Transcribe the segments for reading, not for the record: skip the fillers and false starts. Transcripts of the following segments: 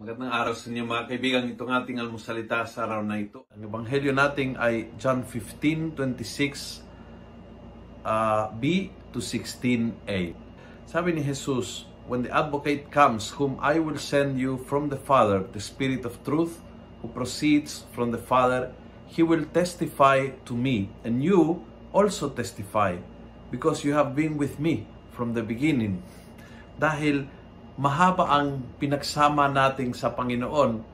Magandang araw sa inyo mga kaibigan. Itong ating almusalita sa araw na ito. Ang ebanghelyo natin ay John 15:26 b to 16a. Sabi ni Jesus, "When the advocate comes, whom I will send you from the Father, the Spirit of truth, who proceeds from the Father, he will testify to me, and you also testify, because you have been with me from the beginning." Dahil mahaba ang pinagsama natin sa Panginoon,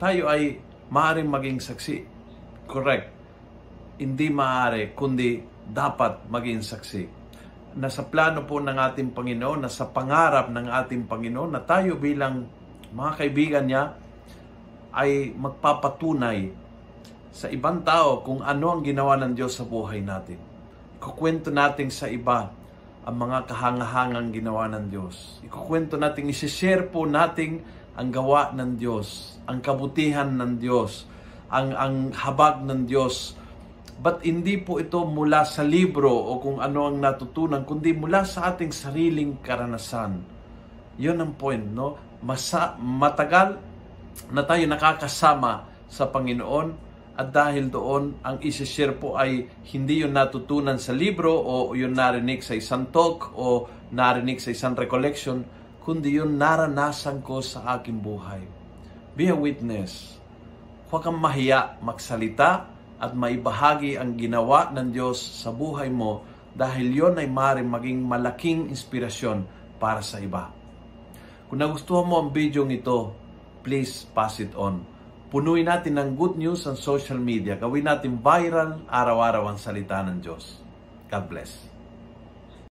tayo ay maaaring maging saksi. Correct. Hindi maaari, kundi dapat maging saksi. Nasa plano po ng ating Panginoon, nasa pangarap ng ating Panginoon na tayo bilang mga kaibigan niya ay magpapatunay sa ibang tao kung ano ang ginawa ng Diyos sa buhay natin. Ikukwento natin sa iba ang mga kahangahangang ginawa ng Diyos. Ikukwento natin, isishare po natin ang gawa ng Diyos, ang kabutihan ng Diyos, ang habag ng Diyos. But hindi po ito mula sa libro o kung ano ang natutunan, kundi mula sa ating sariling karanasan. Yun ang point, no? Matagal na tayo nakakasama sa Panginoon, at dahil doon, ang isi-share po ay hindi yun natutunan sa libro o yun narinig sa isang talk o narinig sa isang recollection, kundi yun naranasan ko sa aking buhay. Be a witness. Huwag kang mahiya magsalita at maibahagi ang ginawa ng Diyos sa buhay mo dahil yun ay maaaring maging malaking inspirasyon para sa iba. Kung nagustuhan mo ang video ito, please pass it on. Punuin natin ng good news ang social media. Gawin natin viral araw-araw ang salita ng Diyos. God bless.